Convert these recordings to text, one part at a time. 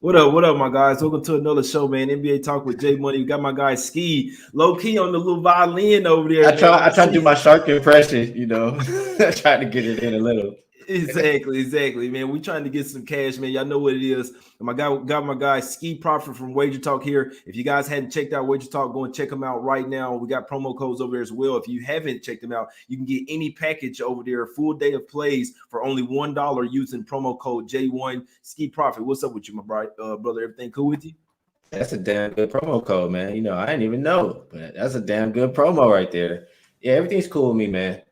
What up, my guys? Welcome to another show, man. NBA Talk with J Money. We got my guy Skee, low key on the little violin over there, I man. try. I try to do my shark impression. I try to get it in a little. Exactly, man. We trying to get some cash, man. Y'all know what it is. And my guy got my guy Skee Prophet from WagerTalk here. If you guys hadn't checked out WagerTalk, go and check them out right now. We got promo codes over there as well. If you haven't checked them out, you can get any package over there, full day of plays for only $1 using promo code J1 Skee Prophet. What's up with you, my brother? Everything cool with you? That's a damn good promo code, man. I didn't even know, but that's a damn good promo right there. Yeah, everything's cool with me, man.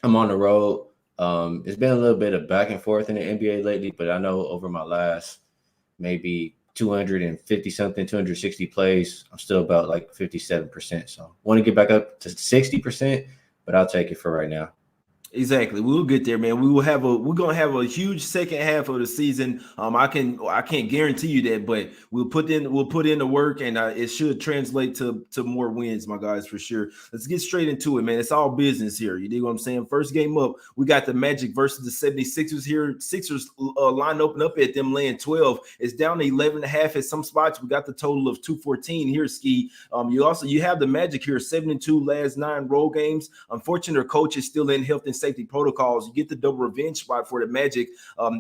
I'm on the road. It's been a little bit of back and forth in the NBA lately, but I know over my last maybe 250 something, 260 plays, I'm still about like 57%. So want to get back up to 60%, but I'll take it for right now. Exactly. We'll get there, man. We're gonna have a huge second half of the season. I can't guarantee you that, but we'll put in the work, and it should translate to more wins, my guys, for sure. Let's get straight into it, man. It's all business here. You dig what I'm saying? First game up, we got the Magic versus the 76ers here. Sixers line open up at them laying 12. It's down to 11.5 at some spots. We got the total of 214 here, Skee. You have the Magic here, 7-2 last 9 road games. Unfortunately, their coach is still in health and safety protocols. You get the double revenge spot for the Magic.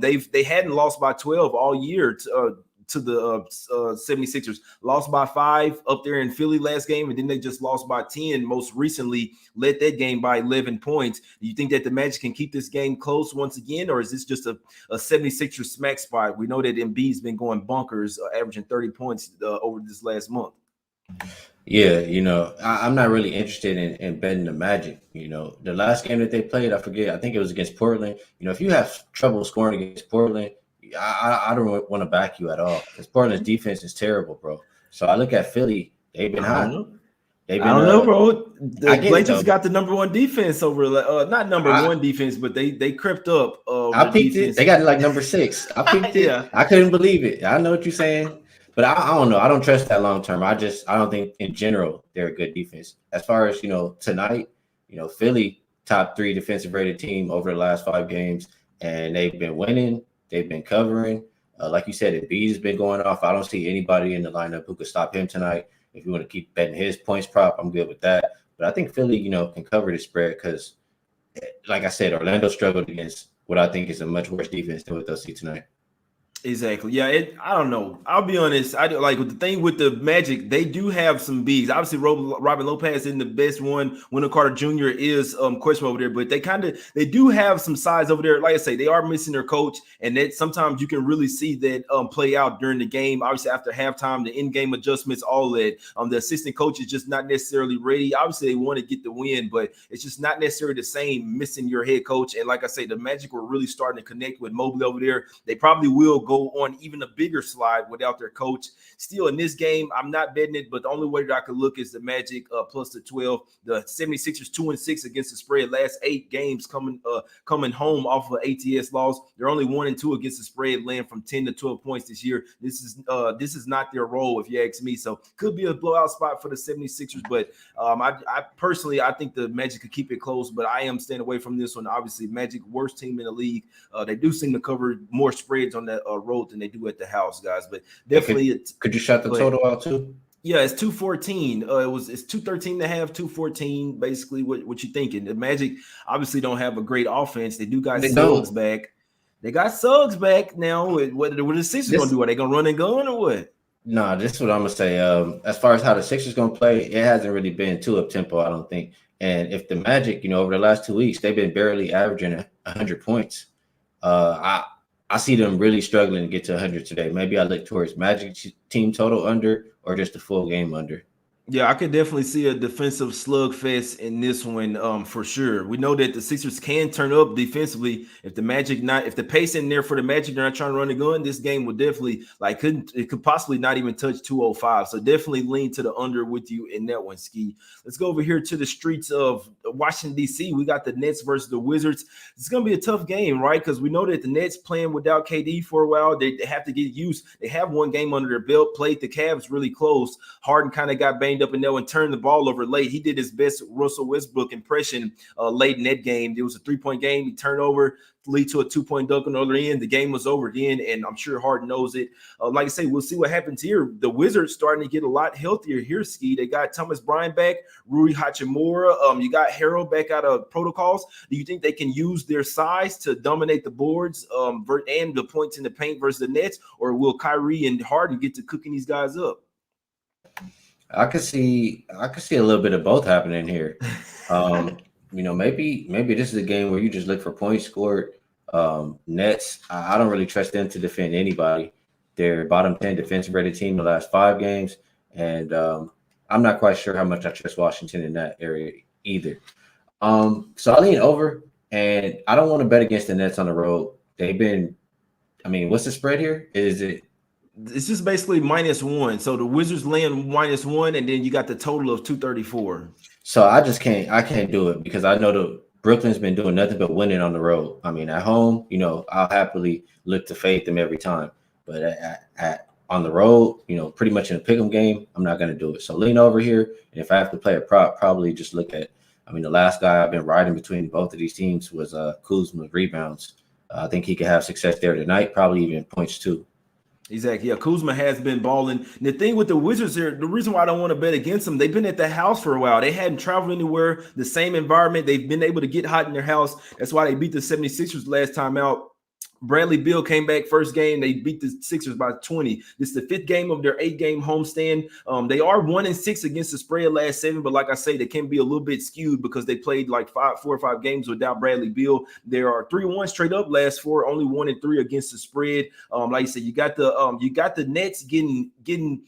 They hadn't lost by 12 all year to the 76ers. Lost by 5 up there in Philly last game, and then they just lost by 10 most recently, led that game by 11 points. Do you think that the Magic can keep this game close once again, or is this just a 76ers smack spot? We know that Embiid's been going bonkers, averaging 30 points over this last month. Yeah, I'm not really interested in betting the Magic. The last game that they played, I forget, I think it was against Portland. If you have trouble scoring against Portland, I don't want to back you at all because Portland's defense is terrible, bro. So I look at Philly, they've been hot. I don't know, bro. The Blazers got the number one defense over, not number one defense, but they crept up. I peeked it. They got like number 6. I peeked it. Yeah. I couldn't believe it. I know what you're saying. But I don't know. I don't trust that long term. I don't think in general they're a good defense. As far as tonight, Philly top 3 defensive rated team over the last 5 games, and they've been winning. They've been covering. Like you said, Embiid has been going off. I don't see anybody in the lineup who could stop him tonight. If you want to keep betting his points prop, I'm good with that. But I think Philly, can cover the spread because, like I said, Orlando struggled against what I think is a much worse defense than what they'll see tonight. Exactly. Yeah, I don't know. I'll be honest. I do like with the thing with the Magic, they do have some bigs. Obviously, Robin Lopez isn't the best one. Wendell Carter Jr. is questionable over there, but they do have some size over there. Like I say, they are missing their coach, and that sometimes you can really see that play out during the game. Obviously, after halftime, the in-game adjustments, all that. The assistant coach is just not necessarily ready. Obviously, they want to get the win, but it's just not necessarily the same missing your head coach. And like I say, the Magic were really starting to connect with Mobley over there. They probably will go on even a bigger slide without their coach. Still in this game, I'm not betting it, but the only way that I could look is the Magic plus the 12. The 76ers 2-6 against the spread. Last 8 games coming home off of ATS loss. They're only 1-2 against the spread, laying from 10 to 12 points this year. This is not their role, if you ask me. So could be a blowout spot for the 76ers, but I personally think the Magic could keep it close, but I am staying away from this one. Obviously, Magic worst team in the league. They do seem to cover more spreads on that road than they do at the house, guys. But definitely, could you shout the total out too? Yeah, it's 214. It's 213.5, 214. Basically, what you thinking? The Magic obviously don't have a great offense. They do got Suggs back. They got Suggs back now. What the Sixers gonna do? Are they gonna run and gun or what? Nah, this is what I'm gonna say. As far as how the Sixers gonna play, it hasn't really been too up tempo, I don't think. And if the Magic, over the last 2 weeks, they've been barely averaging 100 points. I see them really struggling to get to 100 today. Maybe I look towards Magic team total under or just a full game under. Yeah, I could definitely see a defensive slugfest in this one for sure. We know that the Sixers can turn up defensively. If the pace in there for the Magic, they're not trying to run the gun, this game would definitely could possibly not even touch 205. So definitely lean to the under with you in that one, Skee. Let's go over here to the streets of Washington, D.C. We got the Nets versus the Wizards. It's going to be a tough game, right? Because we know that the Nets playing without KD for a while. They have to get used. They have one game under their belt, played the Cavs really close. Harden kind of got banged banged up in there and turned the ball over late. He did his best Russell Westbrook impression late in that game. It was a 3-point game. He turned over, lead to a 2-point dunk on the other end. The game was over then, and I'm sure Harden knows it. Like I say, we'll see what happens here. The Wizards starting to get a lot healthier here, Skee. They got Thomas Bryant back, Rui Hachimura. You got Harold back out of protocols. Do you think they can use their size to dominate the boards and the points in the paint versus the Nets, or will Kyrie and Harden get to cooking these guys up? I could see a little bit of both happening here. Maybe this is a game where you just look for points scored. Nets, I don't really trust them to defend anybody. They're bottom 10 defensive rated team the last 5 games, and I'm not quite sure how much I trust Washington in that area either. So I lean over, and I don't want to bet against the Nets on the road. They've been, what's the spread here? It's just basically -1. So the Wizards land -1, and then you got the total of 234. So I can't do it because I know the Brooklyn's been doing nothing but winning on the road. At home, I'll happily look to fade them every time. But on the road, pretty much in a pick'em game, I'm not going to do it. So lean over here. And if I have to play a prop, probably just look at, the last guy I've been riding between both of these teams was Kuzma's rebounds. I think he could have success there tonight, probably even points too. Exactly. Yeah, Kuzma has been balling. And the thing with the Wizards here, the reason why I don't want to bet against them, they've been at the house for a while. They hadn't traveled anywhere, the same environment. They've been able to get hot in their house. That's why they beat the 76ers last time out. Bradley Beal came back first game. They beat the Sixers by 20. This is the 5th game of their 8-game homestand. They are 1-6 against the spread last 7, but like I say, they can be a little bit skewed because they played like 4 or 5 games without Bradley Beal. There are 3-1 straight up last 4, only 1-3 against the spread. Like I said, you got the Nets getting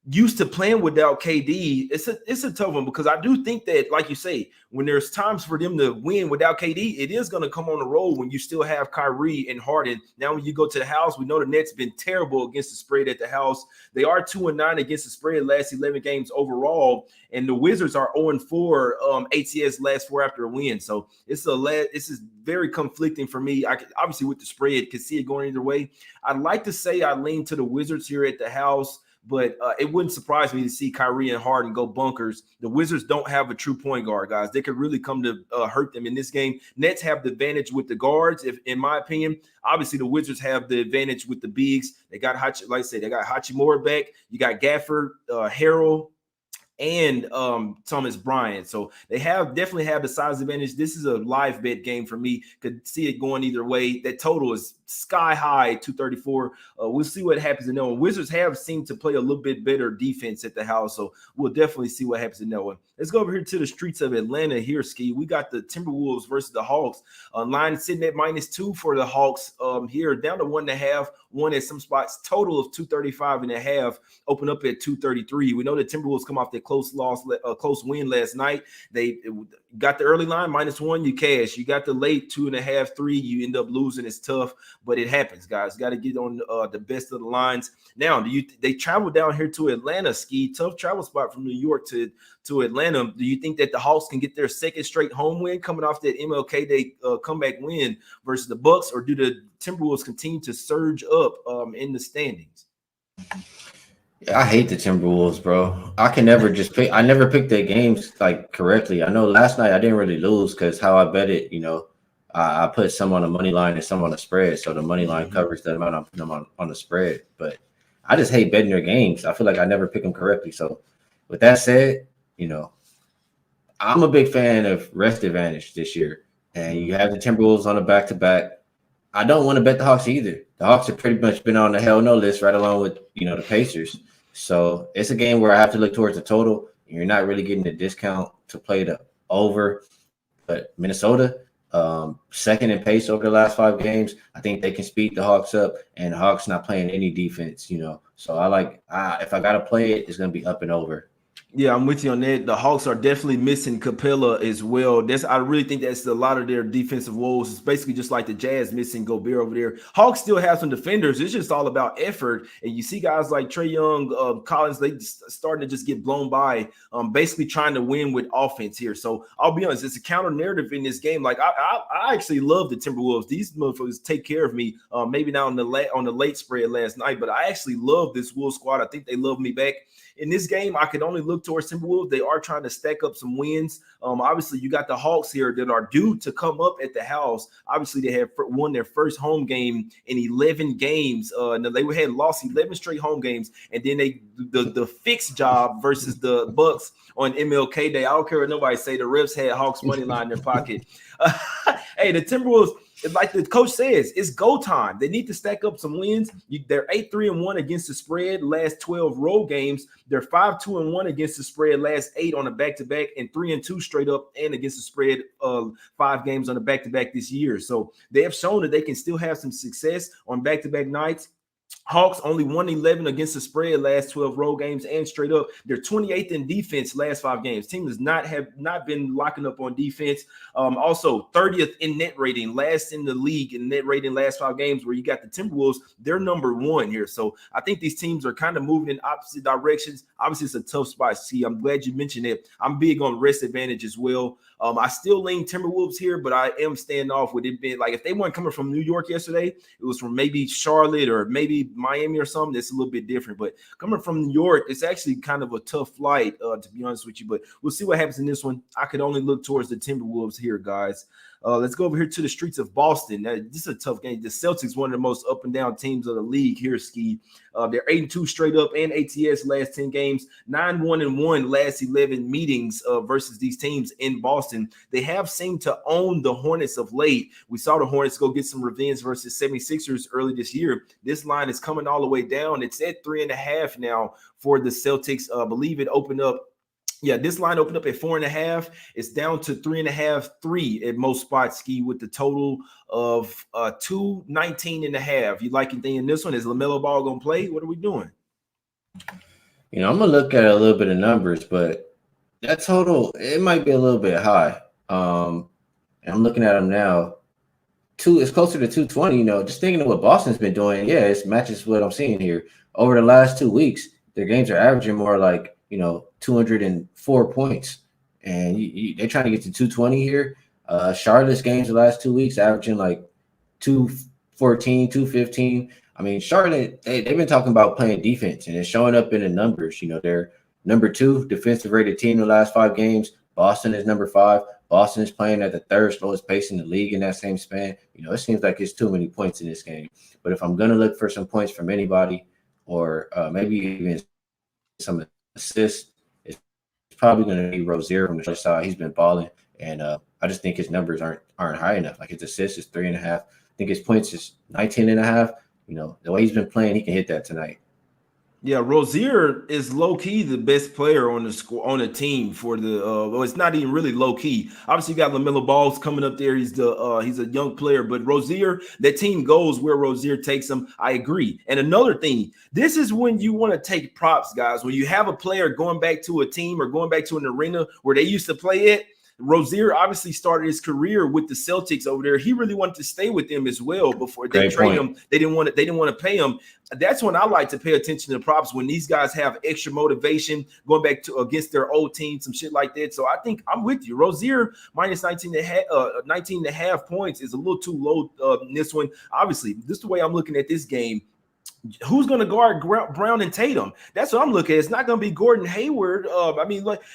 used to playing without KD. It's a tough one because I do think that, like you say, when there's times for them to win without KD, it is going to come on the road when you still have Kyrie and Harden. Now, when you go to the house, we know the Nets been terrible against the spread at the house. They are 2-9 against the spread last 11 games overall, and the Wizards are 0-4 ATS last 4 after a win. So this is very conflicting for me. I could, obviously with the spread, could see it going either way. I'd like to say I lean to the Wizards here at the house, but it wouldn't surprise me to see Kyrie and Harden go bunkers. The Wizards don't have a true point guard, guys. They could really come to hurt them in this game. Nets have the advantage with the guards, in my opinion. Obviously, the Wizards have the advantage with the bigs. They got like I said, they got Hachimura back. You got Gafford, Harrell, and Thomas Bryant. So they definitely have the size advantage. This is a live bet game for me. Could see it going either way. That total is sky high, 234. We'll see what happens in that one. Wizards have seemed to play a little bit better defense at the house, so we'll definitely see what happens in that one. Let's go over here to the streets of Atlanta here, Skee. We got the Timberwolves versus the Hawks. Line sitting at -2 for the Hawks here, down to 1.5. One at some spots, total of 235.5, open up at 233. We know the Timberwolves come off their close win last night. They got the early line -1, you cash. You got the late 2.5, 3, you end up losing. It's tough, but it happens, guys. Got to get on the best of the lines. Now, they travel down here to Atlanta, Skee. Tough travel spot from New York to Atlanta. Do you think that the Hawks can get their 2nd straight home win coming off that MLK Day comeback win versus the Bucks, or do the Timberwolves continue to surge up in the standings? Yeah, I hate the Timberwolves, bro. I can never just pick. I never pick their games like correctly. I know last night I didn't really lose because how I bet it, I put some on the money line and some on the spread, so the money line covers the amount I put them on the spread. But I just hate betting their games. I feel like I never pick them correctly. So with that said, I'm a big fan of rest advantage this year, and you have the Timberwolves on a back-to-back. I don't want to bet the Hawks either. The Hawks have pretty much been on the hell no list right along with, the Pacers. So it's a game where I have to look towards the total, and you're not really getting a discount to play the over. But Minnesota, 2nd in pace over the last 5 games. I think they can speed the Hawks up, and the Hawks not playing any defense, So if I got to play it, it's going to be up and over. Yeah, I'm with you on that. The Hawks are definitely missing Capella as well. I really think that's a lot of their defensive woes. It's basically just like the Jazz missing Gobert over there. Hawks still have some defenders. It's just all about effort. And you see guys like Trae Young, Collins, they starting to just get blown by, basically trying to win with offense here. So I'll be honest, it's a counter narrative in this game. Like I actually love the Timberwolves. These motherfuckers take care of me. Maybe not on the late spread last night, but I actually love this Wolves squad. I think they love me back. In this game, I could only look look towards Timberwolves. They are trying to stack up some wins. Obviously, you got the Hawks here that are due to come up at the house. Obviously, they have won their first home game in 11 games. They had lost 11 straight home games, and then the fixed job versus the Bucks on MLK Day. I don't care what nobody say. The refs had Hawks money line in their pocket. Hey, the Timberwolves, like the coach says, it's go time. They need to stack up some wins. They're 8-3-1 against the spread last 12 road games. They're 5-2-1 against the spread last 8 on a back-to-back, and 3-2 straight up and against the spread 5 games on a back-to-back this year. So they have shown that they can still have some success on back-to-back nights. Hawks only 1-11 against the spread last 12 road games and straight up. They're 28th in defense last 5 games. Team has not been locking up on defense. Also 30th in net rating, last in the league in net rating last 5 games, where you got the Timberwolves. They're number 1 here. So I think these teams are kind of moving in opposite directions. Obviously, it's a tough spot to see. I'm glad you mentioned it. I'm big on rest advantage as well. I still lean Timberwolves here, but I am staying off with it being like if they weren't coming from New York yesterday, it was from maybe Charlotte or maybe Miami or something. That's a little bit different. But coming from New York, it's actually kind of a tough flight, to be honest with you. But we'll see what happens in this one. I could only look towards the Timberwolves here, guys. Let's go over here to the streets of Boston. Now, this is a tough game. The Celtics, one of the most up and down teams of the league here, Skee. They're 8-2 straight up and ATS last 10 games, 9-1-1 last 11 meetings versus these teams in Boston. They have seemed to own the Hornets of late. We saw the Hornets go get some revenge versus 76ers early this year. This line is coming all the way down. It's at 3.5 now for the Celtics. I believe it opened up. Yeah, this line opened up at 4.5. It's down to 3.5, 3 at most spots, Skee, with the total of 219.5. You like anything in this one? Is LaMelo Ball gonna play? What are we doing? I'm gonna look at a little bit of numbers, but that total, it might be a little bit high. I'm looking at them now. It's closer to 220. Just thinking of what Boston's been doing. Yeah, it matches what I'm seeing here. Over the last 2 weeks, their games are averaging more like 204 points, and they're trying to get to 220 here. Charlotte's games the last 2 weeks averaging like 214, 215. I mean, Charlotte, they've been talking about playing defense, and it's showing up in the numbers. They're number 2 defensive rated team in the last 5 games. Boston is number 5. Boston is playing at the 3rd slowest pace in the league in that same span. It seems like it's too many points in this game. But if I'm going to look for some points from anybody, or maybe even some assists, it's probably going to be Rozier from the other side. He's been balling, and I just think his numbers aren't high enough. Like his assists is 3.5. I think his points is 19.5. The way he's been playing, he can hit that tonight. Yeah, Rozier is low key the best player on the team for the. Well, it's not even really low key. Obviously, you got LaMelo Ball's coming up there. He's a young player, but Rozier, that team goes where Rozier takes them. I agree. And another thing, this is when you want to take props, guys. When you have a player going back to a team or going back to an arena where they used to play it. Rozier obviously started his career with the Celtics over there. He really wanted to stay with them as well before they trade him. They didn't want to pay him. That's when I like to pay attention to props, when these guys have extra motivation going back to against their old team, some shit like that. So I think I'm with you. Rozier minus 19.5 points is a little too low in this one. Obviously, this is the way I'm looking at this game. Who's going to guard Brown and Tatum? That's what I'm looking at. It's not going to be Gordon Hayward.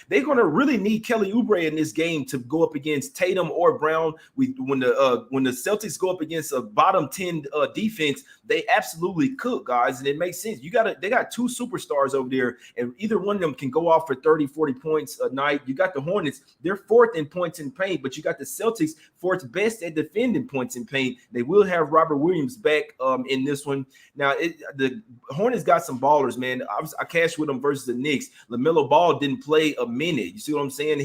They're going to really need Kelly Oubre in this game to go up against Tatum or Brown. When the Celtics go up against a bottom 10 defense, they absolutely cook, guys, and it makes sense. They got 2 superstars over there, and either one of them can go off for 30, 40 points a night. You got the Hornets; they're 4th in points in paint, but you got the Celtics 4th best at defending points in paint. They will have Robert Williams back in this one. Now, the Hornets got some ballers, man. I cashed with them versus the Knicks. LaMelo Ball didn't play a minute. You see what I'm saying?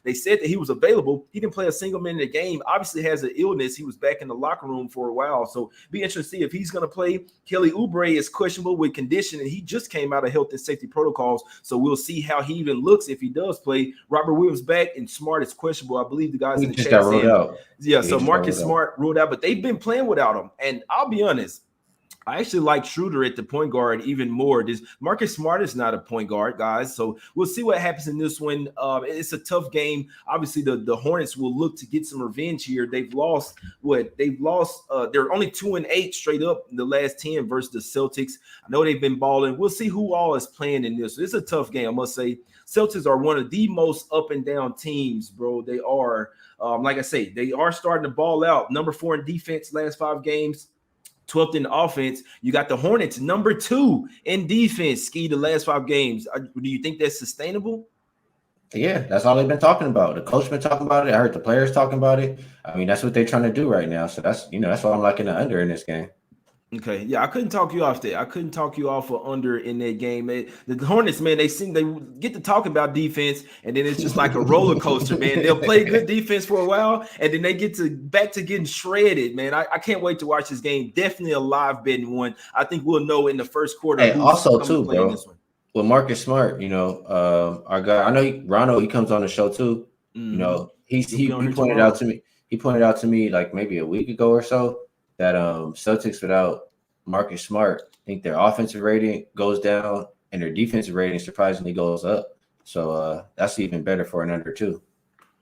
They said that he was available. He didn't play a single minute a game. Obviously has an illness. He was back in the locker room for a while. So be interested to see if he's going to play. Kelly Oubre is questionable with condition, and he just came out of health and safety protocols. So we'll see how he even looks if he does play. Robert Williams back, and Smart is questionable. I believe the guys in the chat said. Yeah, so Marcus Smart ruled out, but they've been playing without him. And I'll be honest, I actually like Schroeder at the point guard even more. This Marcus Smart is not a point guard, guys. So we'll see what happens in this one. It's a tough game. Obviously, the Hornets will look to get some revenge here. They've lost what? They've lost. They're only 2-8 straight up in the last 10 versus the Celtics. I know they've been balling. We'll see who all is playing in this. It's a tough game, I must say. Celtics are one of the most up and down teams, bro. They are. Like I say, they are starting to ball out. Number 4 in defense last 5 games. 12th in offense. You got the Hornets, number 2 in defense, Skee, the last 5 games. Do you think that's sustainable? Yeah, that's all they've been talking about. The coach been talking about it. I heard the players talking about it. I mean, that's what they're trying to do right now. So that's why I'm liking the under in this game. Okay, yeah, I couldn't talk you off there. I couldn't talk you off for under in that game. The Hornets, man, they get to talk about defense, and then it's just like a roller coaster, man. They'll play good defense for a while, and then they get back to getting shredded, man. I can't wait to watch this game. Definitely a live betting one. I think we'll know in the first quarter. Hey, also too, bro, this one. With Marcus Smart, our guy, I know Ronald, he comes on the show too. Mm-hmm. He pointed out to me. He pointed out to me like maybe a week ago or so that Celtics without Marcus Smart, I think their offensive rating goes down and their defensive rating surprisingly goes up. So that's even better for an under too.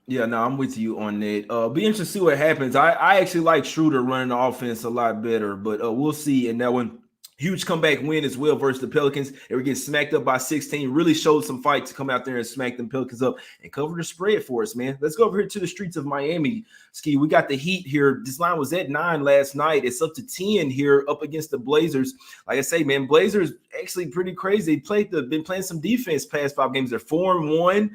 Yeah, no, I'm with you on that. Be interested to see what happens. I actually like Schroeder running the offense a lot better, but we'll see in that one. Huge comeback win as well versus the Pelicans. They were getting smacked up by 16. Really showed some fight to come out there and smack them Pelicans up and cover the spread for us, man. Let's go over here to the streets of Miami. Skee, we got the Heat here. This line was at 9 last night. It's up to 10 here up against the Blazers. Like I say, man, Blazers actually pretty crazy. Been playing some defense past 5 games. They're 4-1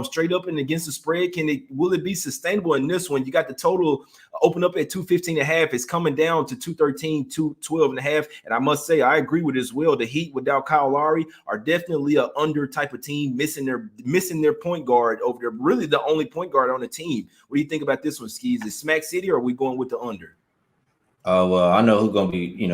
straight up and against the spread. Will it be sustainable in this one? You got the total open up at 215.5. It's coming down to 213, 212.5. And I must say, I agree with it as well. The Heat without Kyle Lowry are definitely an under type of team, missing their point guard over there. Really the only point guard on the team. What do you think about this one, Skee? Is it Smack City or are we going with the under? Well, I know who's going to be,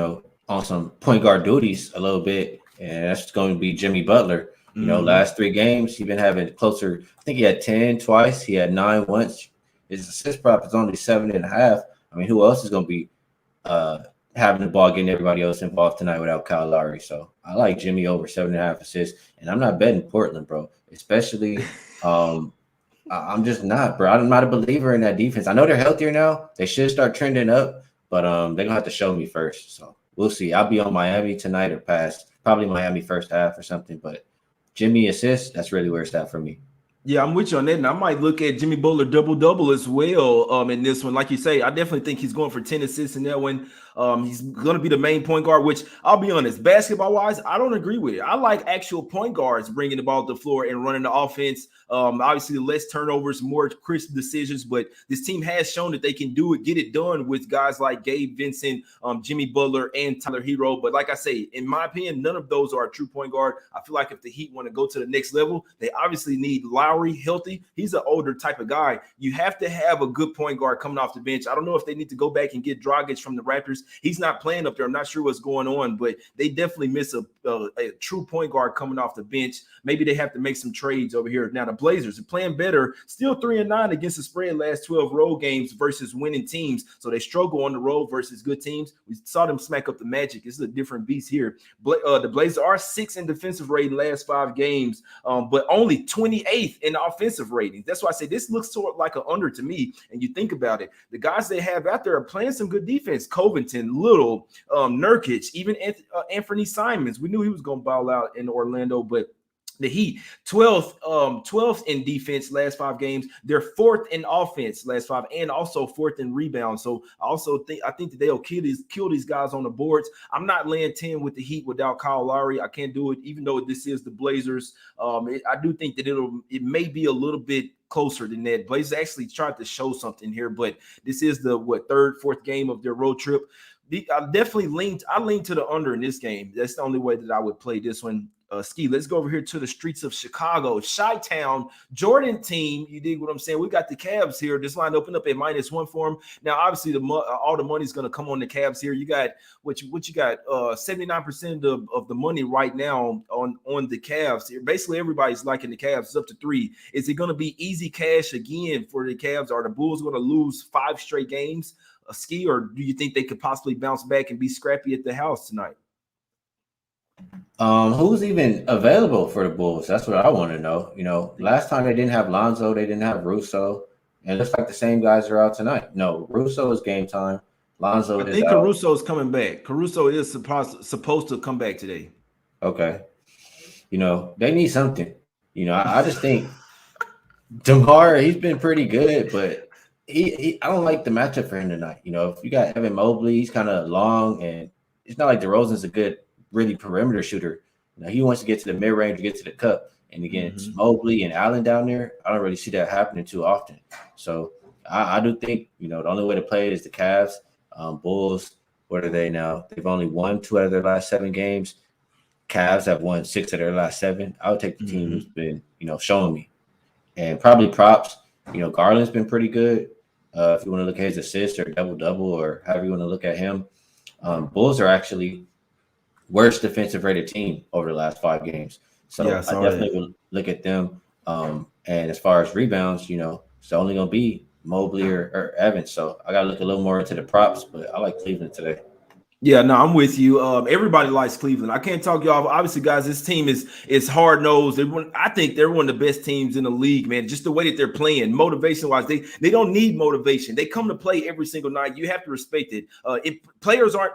on some point guard duties a little bit, and that's going to be Jimmy Butler. Last 3 games, he's been having closer. I think he had 10 twice. He had 9 once. His assist prop is only 7.5. I mean, who else is going to be having the ball, getting everybody else involved tonight without Kyle Lowry? So I like Jimmy over 7.5 assists, and I'm not betting Portland, bro. Especially, I'm just not, bro. I'm not a believer in that defense. I know they're healthier now. They should start trending up, but they're gonna have to show me first. So we'll see. I'll be on Miami tonight or past, probably Miami first half or something. But Jimmy assists, that's really where it's at for me. Yeah, I'm with you on that, and I might look at Jimmy Butler double as well in this one. Like you say, I definitely think he's going for 10 assists in that one. He's going to be the main point guard, which I'll be honest, basketball-wise, I don't agree with it. I like actual point guards bringing the ball to the floor and running the offense. Obviously, less turnovers, more crisp decisions, but this team has shown that they can do it, get it done with guys like Gabe Vincent, Jimmy Butler, and Tyler Hero. But like I say, in my opinion, none of those are a true point guard. I feel like if the Heat want to go to the next level, they obviously need Lowry healthy. He's an older type of guy. You have to have a good point guard coming off the bench. I don't know if they need to go back and get Dragic from the Raptors. He's not playing up there. I'm not sure what's going on, but they definitely miss a true point guard coming off the bench. Maybe they have to make some trades over here. Now, the Blazers are playing better, still 3-9 against the spread last 12 road games versus winning teams. So they struggle on the road versus good teams. We saw them smack up the Magic. This is a different beast here. The Blazers are 6th in defensive rating last 5 games, but only 28th in offensive rating. That's why I say this looks sort of like an under to me. And you think about it, the guys they have out there are playing some good defense. Covington, Little, Nurkic, even Anthony Simons. We knew he was going to ball out in Orlando, but the Heat, 12th in defense last 5 games. They're 4th in offense last 5, and also 4th in rebounds. So I think that they'll kill these guys on the boards. I'm not laying 10 with the Heat without Kyle Lowry. I can't do it, even though this is the Blazers. I do think that it may be a little bit closer than that. Blazers actually tried to show something here, but this is the 3rd, 4th game of their road trip. I definitely lean to the under in this game. That's the only way that I would play this one. Skee, let's go over here to the streets of Chicago, Chi-Town, Jordan team. You dig what I'm saying? We got the Cavs here. This line opened up at -1 for them. Now, obviously, all the money's going to come on the Cavs here. You got what you got? 79% of the money right now on the Cavs. Basically, everybody's liking the Cavs. It's up to 3. Is it going to be easy cash again for the Cavs? Are the Bulls going to lose 5 straight games? Skee, or do you think they could possibly bounce back and be scrappy at the house tonight? Who's even available for the Bulls? That's what I want to know. Last time they didn't have Lonzo, they didn't have Russo, and it looks like the same guys are out tonight. No, Russo is game time. Lonzo I is think out. Caruso is coming back. Caruso is supposed to come back today. Okay. They need something. I just think DeMar, he's been pretty good, but I don't like the matchup for him tonight. If you got Evan Mobley, he's kind of long, and it's not like DeRozan's a good, really perimeter shooter. He wants to get to the mid range, get to the cup, and against Mobley and Allen down there, I don't really see that happening too often. So I do think the only way to play it is the Cavs. Bulls, what are they now? They've only won 2 out of their last 7 games. Cavs have won 6 of their last 7. I would take the team who's been showing me. And probably props, Garland's been pretty good. If you want to look at his assists or double-double or however you want to look at him. Bulls are actually worst defensive rated team over the last 5 games. So I definitely will look at them. And as far as rebounds, it's only going to be Mobley or Evans. So I got to look a little more into the props, but I like Cleveland today. Yeah, no, I'm with you. Everybody likes Cleveland. I can't talk y'all. Obviously, guys, this team is hard nosed. I think they're one of the best teams in the league, man. Just the way that they're playing, motivation wise, they don't need motivation. They come to play every single night. You have to respect it.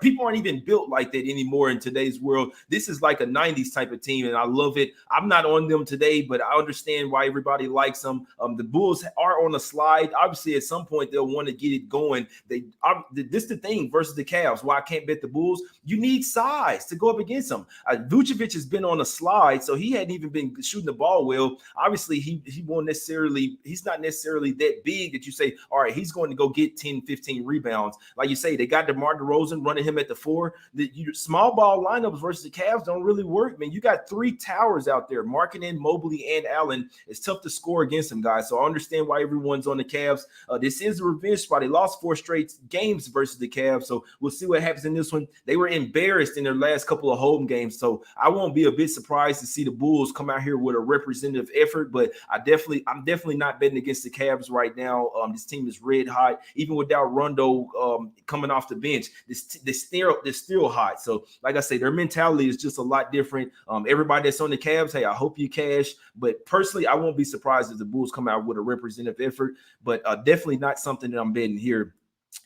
People aren't even built like that anymore in today's world. This is like a '90s type of team, and I love it. I'm not on them today, but I understand why everybody likes them. The Bulls are on a slide. Obviously, at some point they'll want to get it going. This is the thing versus the Cavs. Why I can't bet the Bulls, you need size to go up against them. Vucevic has been on a slide, so he hadn't even been shooting the ball well. Obviously, he's not necessarily that big that you say, all right, he's going to go get 10, 15 rebounds. Like you say, they got DeMar DeRozan running him at the 4. The small ball lineups versus the Cavs don't really work, man. You got 3 towers out there, Markkanen, Mobley, and Allen. It's tough to score against them, guys. So I understand why everyone's on the Cavs. This is a revenge spot. They lost 4 straight games versus the Cavs, so we'll see what happens in this one. They were embarrassed in their last couple of home games, so I won't be a bit surprised to see the Bulls come out here with a representative effort. But I'm definitely not betting against the Cavs right now. This team is red hot, even without Rondo coming off the bench. They're still hot. So, like I say, their mentality is just a lot different. Everybody that's on the Cavs, hey, I hope you cash. But personally, I won't be surprised if the Bulls come out with a representative effort. But definitely not something that I'm betting here.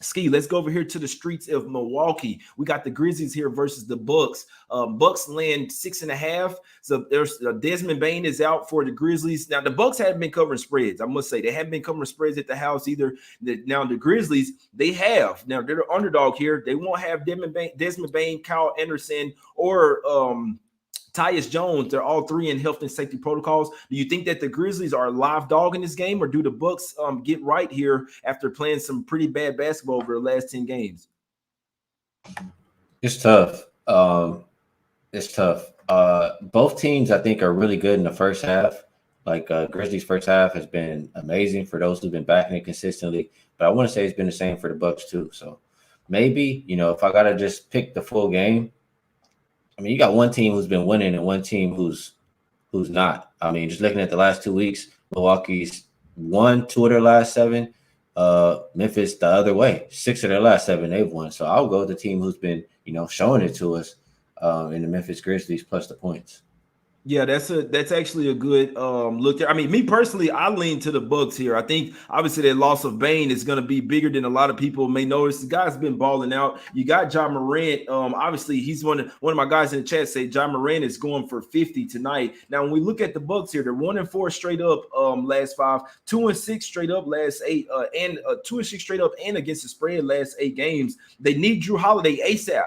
Skee, let's go over here to the streets of Milwaukee. We got the Grizzlies here versus the Bucks. Bucks land 6.5. So there's Desmond Bane is out for the Grizzlies. Now the Bucks haven't been covering spreads. I must say they haven't been covering spreads at the house either. Now the Grizzlies, they have. Now they're the underdog here. They won't have Desmond Bane, Kyle Anderson, or Tyus Jones. They're all 3 in health and safety protocols. Do you think that the Grizzlies are a live dog in this game, or do the Bucks get right here after playing some pretty bad basketball over the last 10 games? It's tough. Both teams, I think, are really good in the first half. Like Grizzlies' first half has been amazing for those who've been backing it consistently. But I want to say it's been the same for the Bucks too. So maybe, if I got to just pick the full game, I mean, you got one team who's been winning and one team who's not. I mean, just looking at the last 2 weeks, Milwaukee's won 2 of their last 7. Memphis the other way, 6 of their last 7 they've won. So I'll go with the team who's been, showing it to us in the Memphis Grizzlies plus the points. Yeah, that's actually a good look there. I mean, me personally, I lean to the Bucks here. I think obviously that loss of Bane is going to be bigger than a lot of people may notice. The guy's been balling out. You got Ja Morant. Obviously, he's one of my guys in the chat say Ja Morant is going for 50 tonight. Now, when we look at the Bucks here, they're 1-4 straight up last 5, 2-6 straight up last 8, and 2-6 straight up and against the spread last 8 games. They need Jrue Holiday ASAP.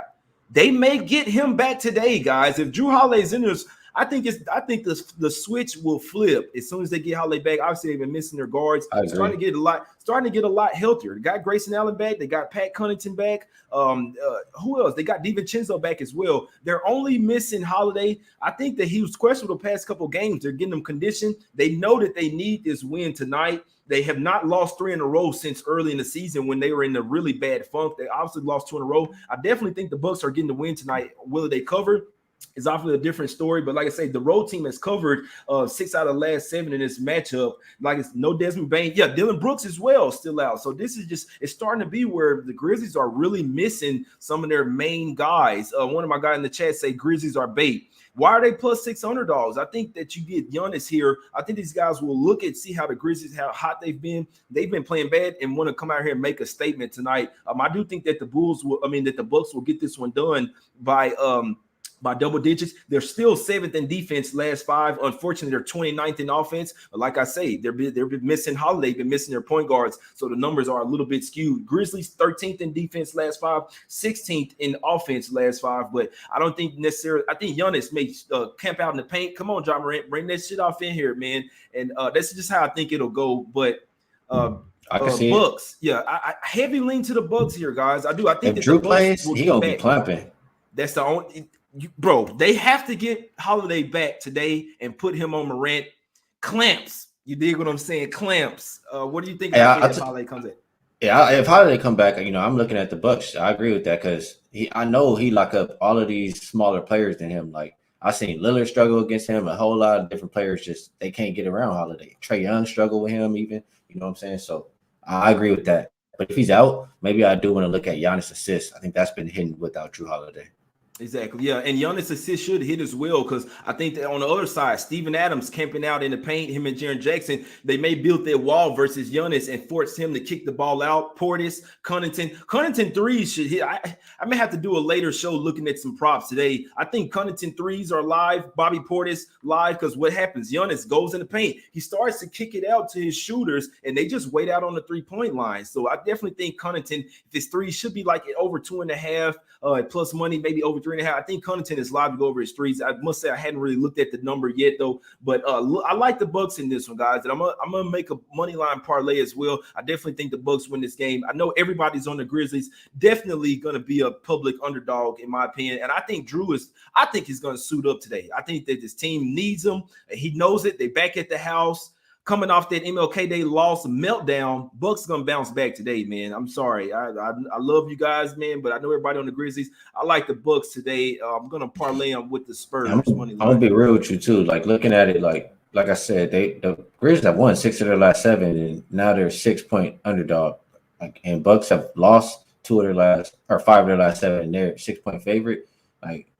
They may get him back today, guys. If Jrue Holiday's in this, I think the switch will flip as soon as they get Holiday back. Obviously, they've been missing their guards. Starting to get a lot healthier. They got Grayson Allen back. They got Pat Connaughton back. Who else? They got DiVincenzo back as well. They're only missing Holiday. I think that he was questionable the past couple games. They're getting them conditioned. They know that they need this win tonight. They have not lost 3 in a row since early in the season when they were in a really bad funk. They obviously lost 2 in a row. I definitely think the Bucks are getting the win tonight. Will they cover? It's obviously a different story, but like I say, the road team has covered 6 out of the last 7 in this matchup. Like it's no Desmond Bain, yeah, Dylan Brooks as well still out. So this is just it's starting to be where the Grizzlies are really missing some of their main guys. One of my guys in the chat say Grizzlies are bait. Why are they plus 6 underdogs? I think that you get Giannis here. I think these guys will look at see how the Grizzlies, how hot they've been. They've been playing bad and want to come out here and make a statement tonight. I do think that the Bucks will get this one done by double digits. They're still 7th in defense last 5. Unfortunately, they're 29th in offense. But like I say, they've been missing Holiday, been missing their point guards. So the numbers are a little bit skewed. Grizzlies 13th in defense last 5, 16th in offense last 5. But I don't think necessarily, I think Giannis may camp out in the paint. Come on, John Morant, bring that shit off in here, man. And that's just how I think it'll go. But I can see Bucks. It. Yeah, I heavy lean to the Bucks here, guys. I do. I think if Drew plays, he gonna be clamping. That's the only bro. They have to get Holiday back today and put him on Morant. Clamps. You dig what I'm saying? Clamps. What do you think if Holiday comes in? Yeah, if Holiday come back, I'm looking at the Bucks. I agree with that because I know he lock up all of these smaller players than him. Like I seen Lillard struggle against him. A whole lot of different players just they can't get around Holiday. Trae Young struggle with him even. You know what I'm saying? So I agree with that. But if he's out, maybe I do want to look at Giannis assists. I think that's been hidden without Drew Holiday. Exactly. Yeah. And Giannis assist should hit as well because I think that on the other side, Steven Adams camping out in the paint, him and Jaren Jackson, they may build their wall versus Giannis and force him to kick the ball out. Portis, Connaughton threes should hit. I may have to do a later show looking at some props today. I think Connaughton threes are live. Bobby Portis live because what happens? Giannis goes in the paint. He starts to kick it out to his shooters and they just wait out on the 3-point line. So I definitely think Connaughton, if his three should be like over 2.5 plus money, maybe over 3.5. I think Connaughton is live to go over his threes. I must say I hadn't really looked at the number yet though, but I like the Bucks in this one, guys. And I'm gonna make a money line parlay as well. I definitely think the Bucks win this game. I know everybody's on the Grizzlies. Definitely gonna be a public underdog in my opinion. And I think I think he's gonna suit up today. I think that this team needs him. He knows it. They back at the house. Coming off that MLK Day loss meltdown, Bucks gonna bounce back today, man. I'm sorry. I love you guys, man, but I know everybody on the Grizzlies. I like the Bucks today. I'm gonna parlay them with the Spurs. I'm gonna be real with you too. Like looking at it, like I said, the Grizzlies have won 6 of their last 7, and now they're 6-point underdog. Like and Bucks have lost 5 of their last 7, and they're 6-point favorite. Like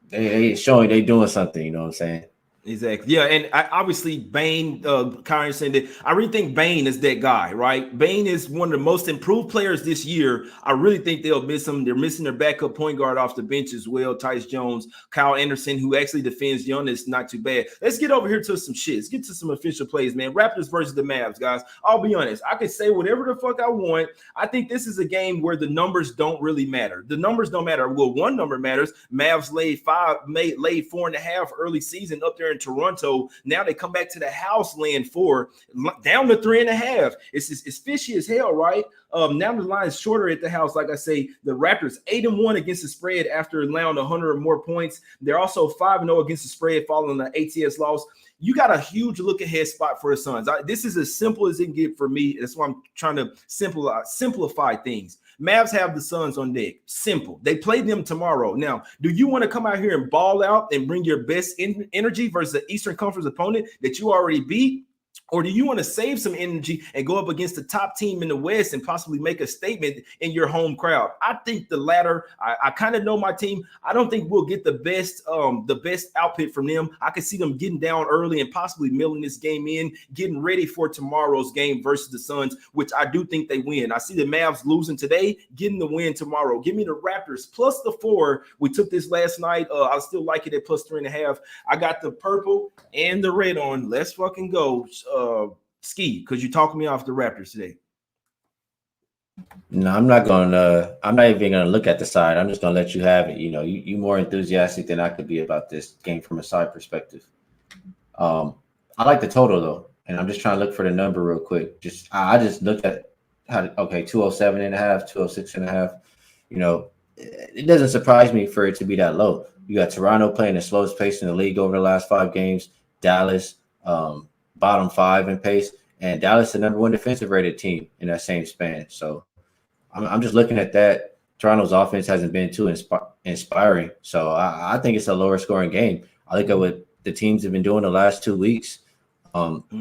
they showing they doing something. You know what I'm saying? Exactly. Yeah, and obviously Bane, Kyrie saying that I really think Bane is that guy, right? Bane is one of the most improved players this year. I really think they'll miss him. They're missing their backup point guard off the bench as well, Tyus Jones, Kyle Anderson, who actually defends Giannis not too bad. Let's get over here to some shit. Let's get to some official plays, man. Raptors versus the Mavs, guys. I'll be honest. I can say whatever the fuck I want. I think this is a game where the numbers don't really matter. The numbers don't matter. Well, one number matters. Mavs laid 4.5 early season up there in Toronto. Now they come back to the house laying 4 down to 3.5. It's fishy as hell, right? Now the line is shorter at the house. Like I say, the Raptors 8-1 against the spread after allowing 100 or more points. They're also 5-0 against the spread following the ATS loss. You got a huge look ahead spot for the Suns. This is as simple as it can get for me. That's why I'm trying to simplify things. Mavs have the Suns on deck. Simple. They play them tomorrow. Now, do you want to come out here and ball out and bring your best energy versus the Eastern Conference opponent that you already beat? Or do you want to save some energy and go up against the top team in the West and possibly make a statement in your home crowd? I think the latter. I kind of know my team. I don't think we'll get the best output from them. I can see them getting down early and possibly milling this game in, getting ready for tomorrow's game versus the Suns, which I do think they win. I see the Mavs losing today, getting the win tomorrow. Give me the Raptors plus the 4. We took this last night. I still like it at plus 3.5. I got the purple and the red on. Let's fucking go. Skee, could you talk me off the Raptors today? No, I'm not even gonna look at the side. I'm just gonna let you have it. You know, you more enthusiastic than I could be about this game from a side perspective. I like the total though, and I'm just trying to look for the number real quick. I just looked at 207.5, 206.5. You know, it doesn't surprise me for it to be that low. You got Toronto playing the slowest pace in the league over the last 5 games. Dallas, bottom 5 in pace, and Dallas the number 1 defensive rated team in that same span. So I'm just looking at that. Toronto's offense hasn't been too inspiring. So I think it's a lower scoring game. I look at what the teams have been doing the last 2 weeks.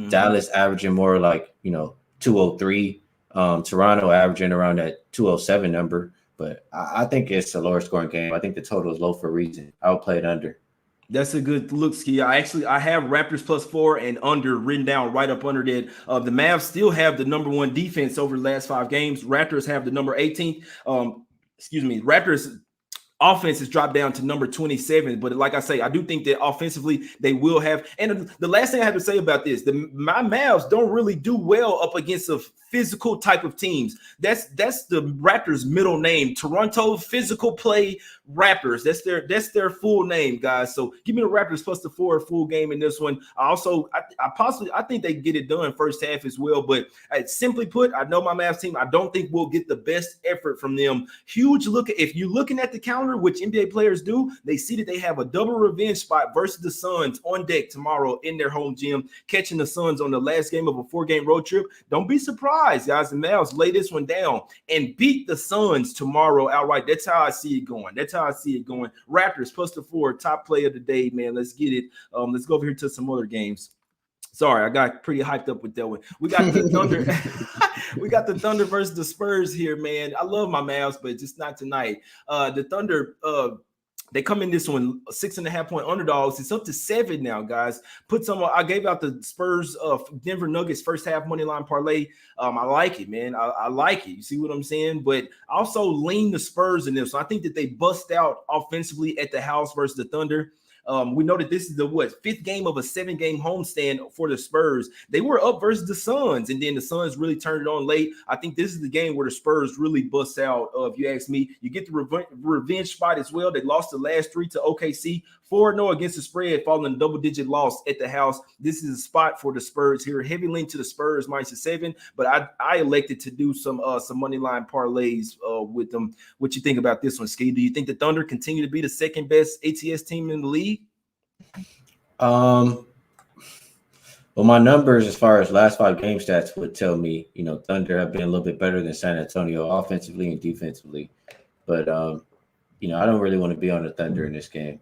Dallas averaging more like 203. Toronto averaging around that 207 number. But I think it's a lower scoring game. I think the total is low for a reason. I would play it under. That's a good look, Skee. I have Raptors +4 and under written down right up under that. The Mavs still have the number 1 defense over the last 5 games. Raptors have the number 18th. Raptors offense has dropped down to number 27, but like I say, I do think that offensively they will have. And the last thing I have to say about this, my Mavs don't really do well up against a physical type of teams. That's the Raptors' middle name. Toronto Physical Play Raptors. That's their full name, guys. So give me the Raptors +4 full game in this one. I think they get it done first half as well. But simply put, I know my Mavs team. I don't think we'll get the best effort from them. Huge look. If you're looking at the calendar, which NBA players do, they see that they have a double revenge spot versus the Suns on deck tomorrow in their home gym, catching the Suns on the last game of a 4-game road trip. Don't be surprised, guys. The Mavs lay this one down and beat the Suns tomorrow outright. That's how I see it going. Raptors +4, top play of the day, man. Let's get it. Let's go over here to some other games. Sorry, I got pretty hyped up with that one. We got the Thunder. We got the Thunder versus the Spurs here, man. I love my Mavs, but just not tonight. The Thunder, they come in this one 6.5-point underdogs. It's up to 7 now, guys. I gave out the Spurs Denver Nuggets first half money line parlay. I like it, man. I like it. You see what I'm saying? But I also lean the Spurs in this. So I think that they bust out offensively at the house versus the Thunder. We know that this is the 5th game of a 7-game homestand for the Spurs. They were up versus the Suns, and then the Suns really turned it on late. I think this is the game where the Spurs really bust out. If you ask me, you get the revenge spot as well. They lost the last 3 to OKC. 4-0 against the spread, following a double-digit loss at the house. This is a spot for the Spurs here. Heavy lean to the Spurs -7, but I elected to do some money line parlays with them. What you think about this one, Skee? Do you think the Thunder continue to be the second best ATS team in the league? Well, my numbers as far as last 5 game stats would tell me, Thunder have been a little bit better than San Antonio offensively and defensively. But, I don't really want to be on the Thunder in this game.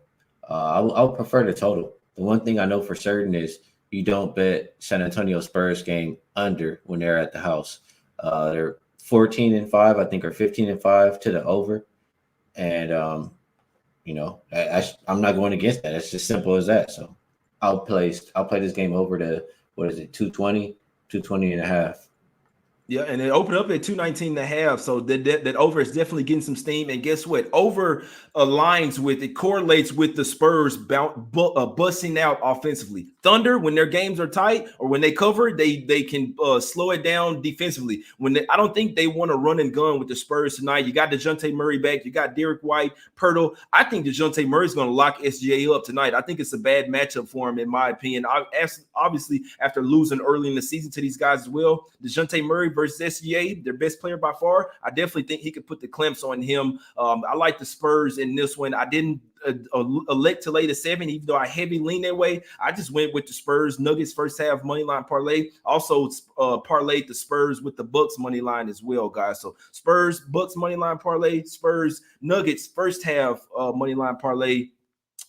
I would prefer the total. The one thing I know for certain is you don't bet San Antonio Spurs game under when they're at the house. They're 14-5, I think, or 15-5 to the over. And, I'm not going against that. It's just simple as that. So I'll play this game over to, 220.5. Yeah, and it opened up at 219.5. So that over is definitely getting some steam. And guess what? Over correlates with the Spurs busting out offensively. Thunder, when their games are tight or when they cover, they can slow it down defensively. I don't think they want to run and gun with the Spurs tonight. You got DeJounte Murray back. You got Derek White, Pirtle. I think DeJounte Murray is going to lock SGA up tonight. I think it's a bad matchup for him, in my opinion. Obviously, after losing early in the season to these guys as well, DeJounte Murray versus SGA, their best player by far. I definitely think he could put the clamps on him. I like the Spurs in this one. I didn't elect to lay the 7, even though I heavy lean that way. I just went with the Spurs Nuggets first half money line parlay. Also parlayed the Spurs with the Bucks money line as well, guys. So Spurs Bucks money line parlay, Spurs Nuggets first half money line parlay.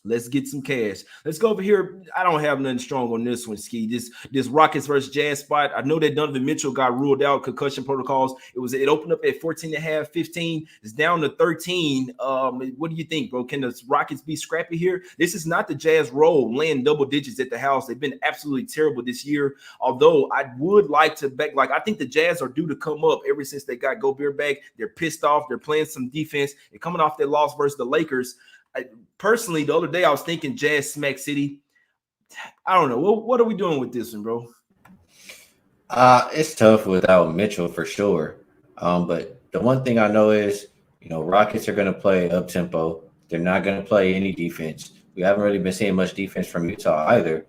Let's get some cash. Let's go over here. I don't have nothing strong on this one, Skee. This Rockets versus Jazz spot. I know that Donovan Mitchell got ruled out, concussion protocols. It opened up at 14.5, 15. It's down to 13. What do you think, bro? Can the Rockets be scrappy here? This is not the Jazz role, laying double digits at the house. They've been absolutely terrible this year. Although I would like to back, I think the Jazz are due to come up ever since they got Gobert back. They're pissed off. They're playing some defense. They're coming off their loss versus the Lakers. Personally, the other day I was thinking Jazz Smack City. I don't know. What are we doing with this one, bro? It's tough without Mitchell for sure. But the one thing I know is, Rockets are going to play up tempo. They're not going to play any defense. We haven't really been seeing much defense from Utah either.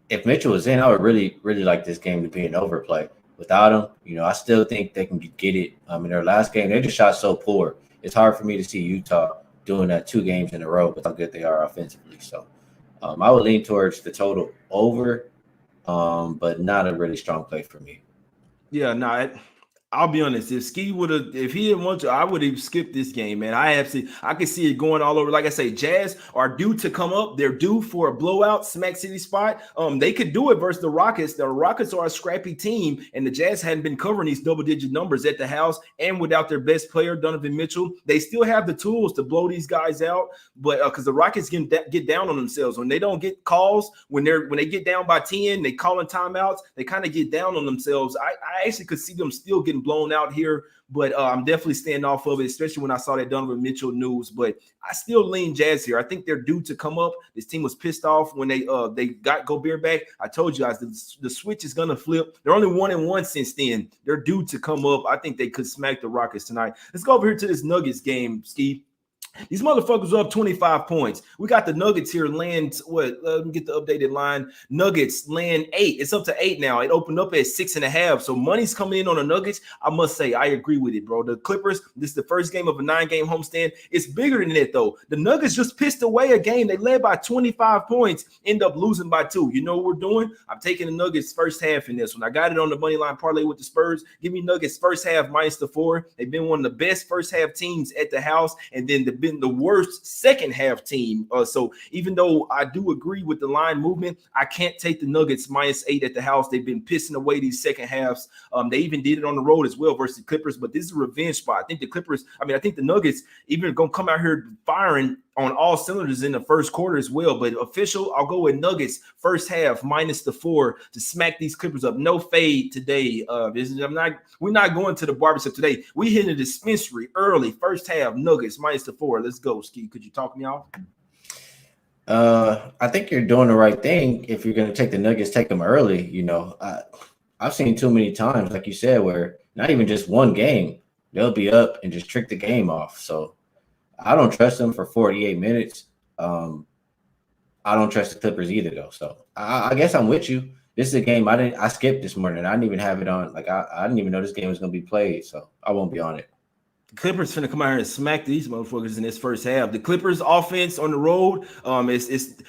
If Mitchell was in, I would really, really like this game to be an overplay. Without him, I still think they can get it. In their last game, they just shot so poor. It's hard for me to see Utah doing that 2 games in a row with how good they are offensively. So I would lean towards the total over, but not a really strong play for me. Yeah, no, I'll be honest. If Skee if he didn't want to, I would have skipped this game, man. I can see it going all over. Like I say, Jazz are due to come up. They're due for a blowout, Smack City spot. They could do it versus the Rockets. The Rockets are a scrappy team, and the Jazz hadn't been covering these double-digit numbers at the house, and without their best player, Donovan Mitchell, they still have the tools to blow these guys out. But because the Rockets get down on themselves when they don't get calls, when they get down by 10, they calling timeouts. They kind of get down on themselves. I actually could see them still getting blown out here, but I'm definitely staying off of it, especially when I saw that Donovan Mitchell news. But I still lean Jazz here. I think they're due to come up. This team was pissed off when they got Gobert back. I told you guys the switch is gonna flip. They're only 1-1 since then. They're due to come up. I think they could smack the Rockets tonight. Let's go over here to this Nuggets game, Steve. These motherfuckers are up 25 points. We got the Nuggets here land let me get the updated line. Nuggets land 8. It's up to 8 now. It opened up at 6.5. So money's coming in on the Nuggets. I must say, I agree with it, bro. The Clippers, this is the first game of a 9-game homestand. It's bigger than that, though. The Nuggets just pissed away a game. They led by 25 points, end up losing by 2. You know what we're doing? I'm taking the Nuggets first half in this one. I got it on the money line parlay with the Spurs. Give me Nuggets first half -4. They've been one of the best first half teams at the house, and then been the worst second half team. So even though I do agree with the line movement, I can't take the Nuggets -8 at the house. They've been pissing away these second halves. They even did it on the road as well versus the Clippers, but this is a revenge spot. I think the Nuggets even gonna come out here firing on all cylinders in the first quarter as well. But official, I'll go with Nuggets first half -4 to smack these Clippers up. No fade today. We're not going to the barbershop today. We hit a dispensary early, first half, Nuggets -4. Let's go, Skee. Could you talk me off? I think you're doing the right thing. If you're going to take the Nuggets, take them early. You know, I've seen too many times, like you said, where not even just one game, they'll be up and just trick the game off. So I don't trust them for 48 minutes. I don't trust the Clippers either, though. So I guess I'm with you. This is a game I skipped this morning. I didn't even have it on. Like I didn't even know this game was going to be played. So I won't be on it. The Clippers finna come out here and smack these motherfuckers in this first half. The Clippers offense on the road,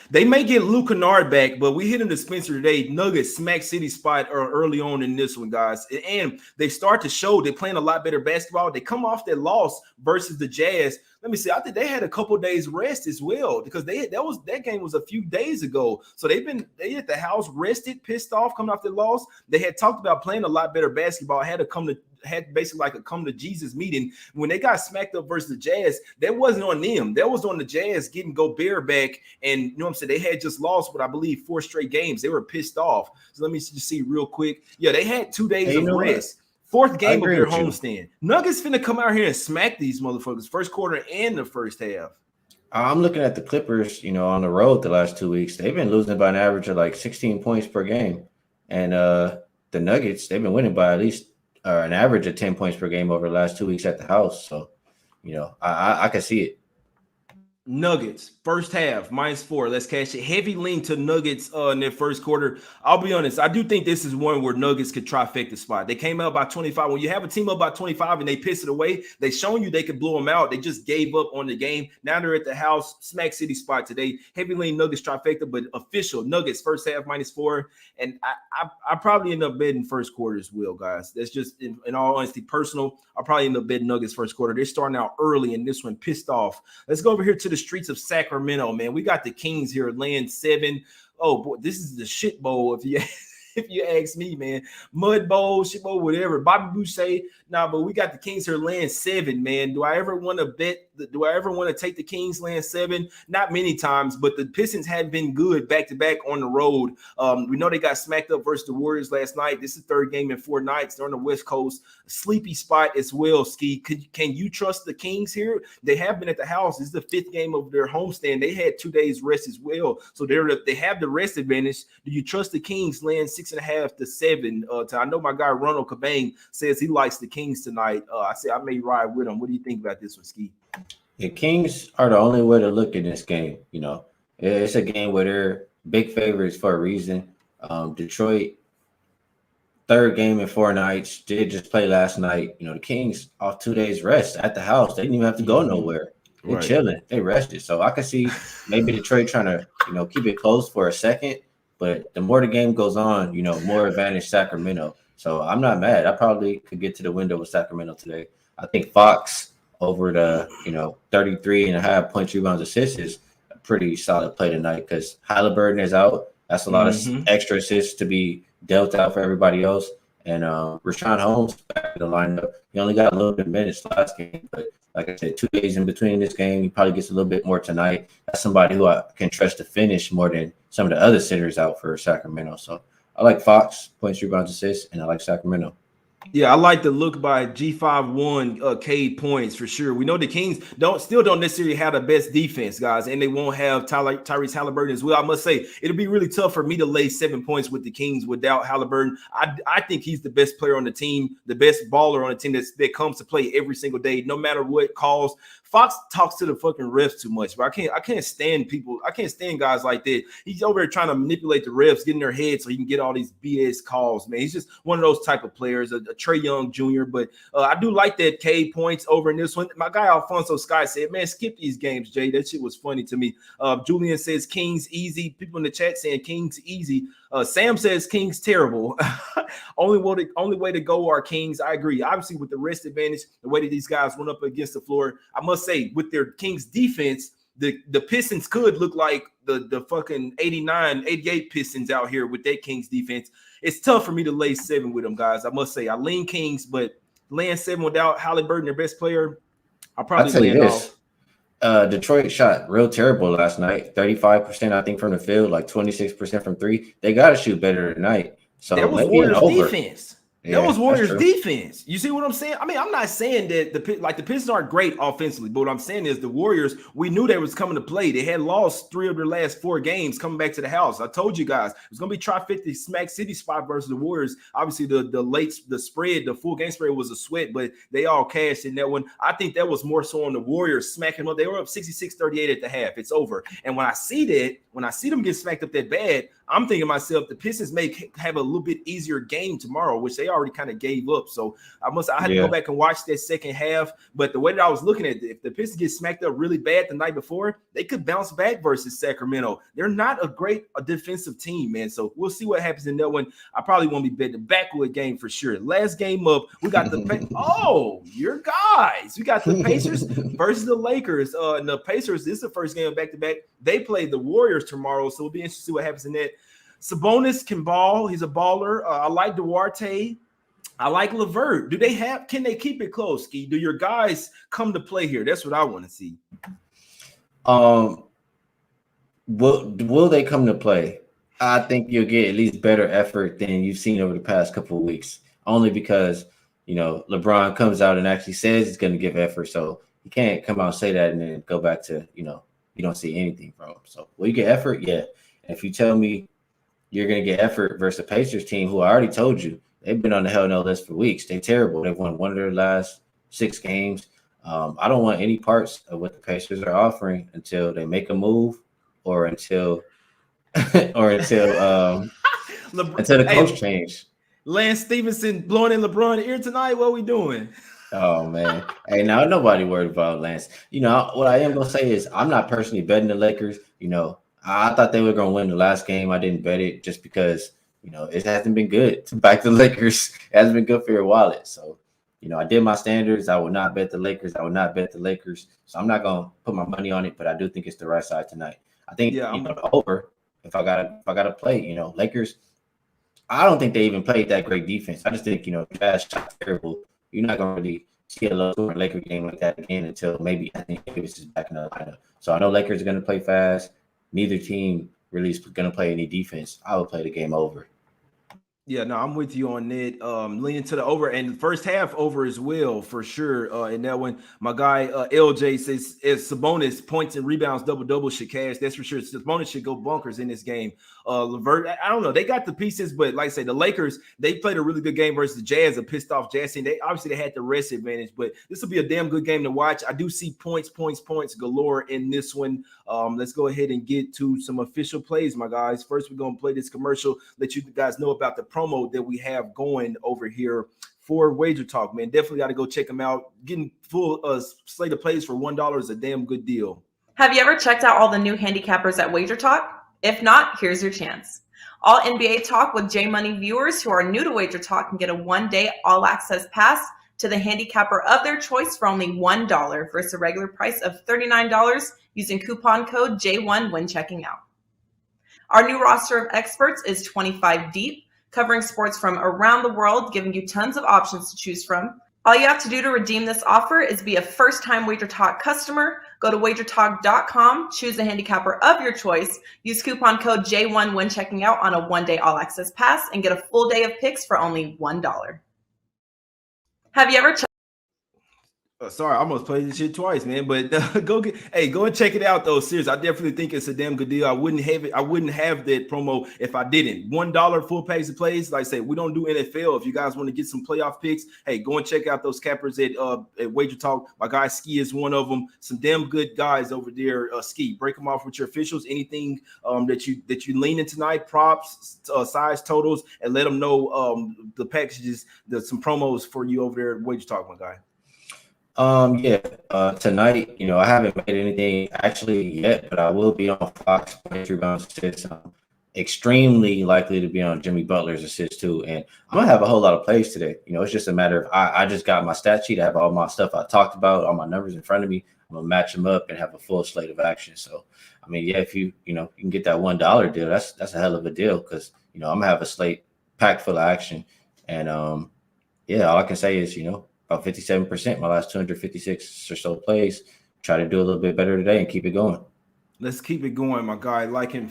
they may get Luke Kennard back, but we hit in the Spencer today. Nuggets smack city spot early on in this one, guys. And they start to show they're playing a lot better basketball. They come off that loss versus the Jazz. Let me see. I think they had a couple days rest as well because that game was a few days ago. So they at the house rested, pissed off, coming off the loss. They had talked about playing a lot better basketball. Had basically like a come to Jesus meeting. When they got smacked up versus the Jazz, that wasn't on them. That was on the Jazz getting Gobert back. And you know what I'm saying? They had just lost, but I believe 4 straight games. They were pissed off. So let me just see real quick. Yeah, they had 2 days of rest. Fourth game of their homestand. Nuggets finna come out here and smack these motherfuckers first quarter and the first half. I'm looking at the Clippers, on the road the last 2 weeks. They've been losing by an average of like 16 points per game. And the Nuggets, they've been winning by at least an average of 10 points per game over the last 2 weeks at the house. So, I can see it. Nuggets first half -4. Let's cash it. Heavy lean to Nuggets in their first quarter. I'll be honest. I do think this is one where Nuggets could trifecta spot. They came out by 25. When you have a team up by 25 and they piss it away, they shown you they could blow them out. They just gave up on the game. Now they're at the house. Smack City spot today. Heavy lean Nuggets trifecta, but official Nuggets first half -4. And I probably end up betting first quarter as well, guys. That's just in all honesty personal. I'll probably end up betting Nuggets first quarter. They're starting out early in this one, pissed off. Let's go over here to the streets of Sacramento, man. We got the Kings here laying 7. Oh boy, this is the shit bowl if you ask me, man. Mud bowl, shit bowl, whatever. Bobby Boucher, but we got the Kings here laying 7, man. Do I ever want to take the Kings laying 7? Not many times, but the Pistons had been good back-to-back on the road. We know they got smacked up versus the Warriors last night. This is the 3rd game in 4 nights. They're on the West Coast. A sleepy spot as well, Skee. Can you trust the Kings here? They have been at the house. This is the 5th game of their homestand. They had 2 days rest as well. So they have the rest advantage. Do you trust the Kings laying 6.5 to 7? I know my guy Ronald Cabane says he likes the Kings tonight. I say I may ride with him. What do you think about this one, Skee? The Kings are the only way to look at this game. It's a game where they're big favorites for a reason. Detroit, 3rd game in 4 nights, did just play last night. The Kings off 2 days rest at the house. They didn't even have to go nowhere. They're chilling. They rested. So I can see maybe Detroit trying to, keep it close for a second. But the more the game goes on, more advantage Sacramento. So I'm not mad. I probably could get to the window with Sacramento today. I think Fox over the 33.5 points, rebounds, assists is a pretty solid play tonight because Halliburton is out. That's a lot of extra assists to be dealt out for everybody else. And Rashawn Holmes back in the lineup. He only got a little bit of minutes last game, but like I said, 2 days in between this game, he probably gets a little bit more tonight. That's somebody who I can trust to finish more than some of the other sitters out for Sacramento. So I like Fox, points, rebounds, assists, and I like Sacramento. Yeah, I like the look by G51 Cade points for sure. We know the Kings still don't necessarily have the best defense, guys, and they won't have Tyrese Halliburton as well. I must say, it'll be really tough for me to lay 7 points with the Kings without Halliburton. I think he's the best player on the team, the best baller on the team that comes to play every single day, no matter what calls. Fox talks to the fucking refs too much, bro. I can't stand people. I can't stand guys like that. He's over there trying to manipulate the refs, get in their head so he can get all these BS calls, man. He's just one of those type of players, a Trae Young Jr. But I do like that Cade points over in this one. My guy Alfonso Sky said, man, skip these games, Jay. That shit was funny to me. Julian says Kings easy. People in the chat saying Kings easy. Sam says Kings terrible. only way to go are Kings. I agree. Obviously, with the rest advantage, the way that these guys went up against the floor, I must say, with their Kings defense, the Pistons could look like the fucking 89, 88 Pistons out here with that Kings defense. It's tough for me to lay 7 with them, guys. I must say, I lean Kings, but laying 7 without Halliburton, their best player, I'll probably lay off. Detroit shot real terrible last night. 35%, I think, from the field, like 26% from 3. They got to shoot better tonight. So that was Warriors defense. That was Warriors defense. You see what I'm saying? I mean, I'm not saying that the Pistons aren't great offensively, but what I'm saying is the Warriors, we knew they was coming to play. They had lost 3 of their last 4 games coming back to the house. I told you guys it was going to be trifecta smack city spot versus the Warriors. Obviously, the spread, the full game spread was a sweat, but they all cashed in that one. I think that was more so on the Warriors smacking them up. They were up 66-38 at the half. It's over. And when I see them get smacked up that bad, I'm thinking to myself, the Pistons may have a little bit easier game tomorrow, which they already kind of gave up. So I had to go back and watch that second half. But the way that I was looking at it, if the Pistons get smacked up really bad the night before, they could bounce back versus Sacramento. They're not a defensive team, man. So we'll see what happens in that one. I probably won't be betting the backwood game for sure. Last game up, we got your guys. We got the Pacers versus the Lakers. And the Pacers, this is the first game back-to-back. They play the Warriors tomorrow, so it'll be interesting to see what happens in that. Sabonis can ball. He's a baller. I like Duarte. I like LeVert. Can they keep it close, Skee? Do your guys come to play here? That's what I want to see. Will they come to play? I think you'll get at least better effort than you've seen over the past couple of weeks. Only because, LeBron comes out and actually says he's going to give effort. So you can't come out and say that and then go back to, you don't see anything from him. So will you get effort? Yeah. And if you tell me you're going to get effort versus a Pacers team who I already told you, they've been on the hell no list for weeks. They're terrible. They've won 1 of their last 6 games. I don't want any parts of what the Pacers are offering until they make a move or until until the coach change. Lance Stevenson blowing in LeBron's ear tonight. What are we doing? Oh, man. Hey, now nobody worried about Lance. What I am going to say is I'm not personally betting the Lakers. I thought they were going to win the last game. I didn't bet it just because, it hasn't been good to back the Lakers. It hasn't been good for your wallet. So, I did my standards. I will not bet the Lakers. So I'm not going to put my money on it, but I do think it's the right side tonight. I think, over, if I gotta play, Lakers, I don't think they even played that great defense. I just think, Jazz shot terrible. You're not going to really see a low Laker game like that again until maybe I think Davis is back in the lineup. So I know Lakers are going to play fast. Neither team really is going to play any defense. I would play the game over. Yeah, no, I'm with you on that. Leaning to the over and the first half over as well, for sure. In that one, my guy LJ says if Sabonis points and rebounds double should cash. That's for sure. Sabonis should go bunkers in this game. LeVert, I don't know. They got the pieces, but like I say, the Lakers, they played a really good game versus the Jazz, a pissed off Jazz team. They had the rest advantage, but this will be a damn good game to watch. I do see points galore in this one. Let's go ahead and get to some official plays, my guys. First, we're going to play this commercial, let you guys know about the promo that we have going over here for WagerTalk, man. Definitely got to go check them out. Getting full slate of plays for $1 is a damn good deal. Have you ever checked out all the new handicappers at WagerTalk? If not, here's your chance. All NBA Talk with J Money viewers who are new to WagerTalk can get a one-day all-access pass to the handicapper of their choice for only $1 versus a regular price of $39 using coupon code J1 when checking out. Our new roster of experts is 25 deep, covering sports from around the world, giving you tons of options to choose from. All you have to do to redeem this offer is be a first-time WagerTalk customer. Go to WagerTalk.com, choose the handicapper of your choice, use coupon code J1 when checking out on a one-day all-access pass, and get a full day of picks for only $1. Have you ever Sorry, I almost played this shit twice, man. But go and check it out though. Seriously, I definitely think it's a damn good deal. I wouldn't have it. I wouldn't have that promo if I didn't. $1 full pace of plays. Like I say, we don't do NFL. If you guys want to get some playoff picks, hey, go and check out those cappers at WagerTalk. My guy Skee is one of them. Some damn good guys over there. Skee, break them off with your officials. Anything that you lean in tonight, props, size totals, and let them know the packages, some promos for you over there at WagerTalk, my guy. Tonight, I haven't made anything actually yet, but I will be on Fox points, rebounds, assists. I'm extremely likely to be on Jimmy Butler's assists too, and I'm gonna have a whole lot of plays today. It's just a matter of I just got my stat sheet. I have all my stuff I talked about, all my numbers in front of me. I'm gonna match them up and have a full slate of action. So, if you can get that $1 deal, that's a hell of a deal because I'm gonna have a slate packed full of action, and all I can say is about 57%, my last 256 or so plays. Try to do a little bit better today and keep it going. Let's keep it going, my guy. Liking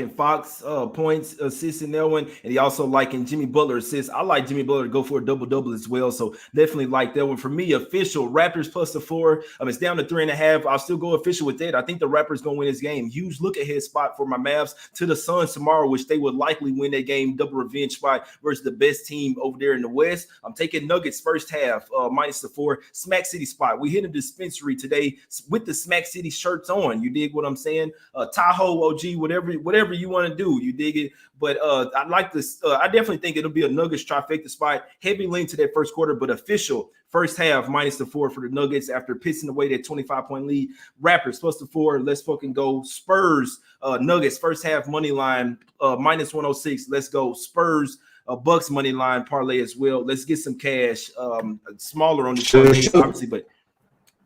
Fox points, assists in that one, and he also liking Jimmy Butler assists. I like Jimmy Butler to go for a double as well, so definitely like that one. For me, official Raptors plus the 4. It's down to 3.5. I'll still go official with that. I think the Raptors gonna win this game. Huge look ahead spot for my Mavs to the Suns tomorrow, which they would likely win that game. Double revenge spot versus the best team over there in the West. I'm taking Nuggets first half minus the 4. Smack City spot. We hit a dispensary today with the Smack City shirts on. You dig what I'm saying? Tahoe, OG, whatever you want to do, you dig it. But I like this. I definitely think it'll be a Nuggets trifecta spot. Heavy lean to that first quarter, but official first half minus the 4 for the Nuggets after pissing away that 25-point lead. Raptors plus the 4. Let's fucking go. Spurs, Nuggets first half money line minus 106. Let's go. Spurs. Bucks money line parlay as well. Let's get some cash. Smaller on the parlay, obviously, but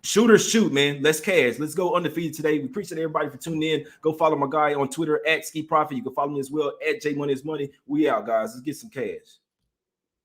shooters shoot, man. Let's cash. Let's go undefeated today. We appreciate everybody for tuning in. Go follow my guy on Twitter at Skee Profit. You can follow me as well at J Money is Money. We out, guys. Let's get some cash.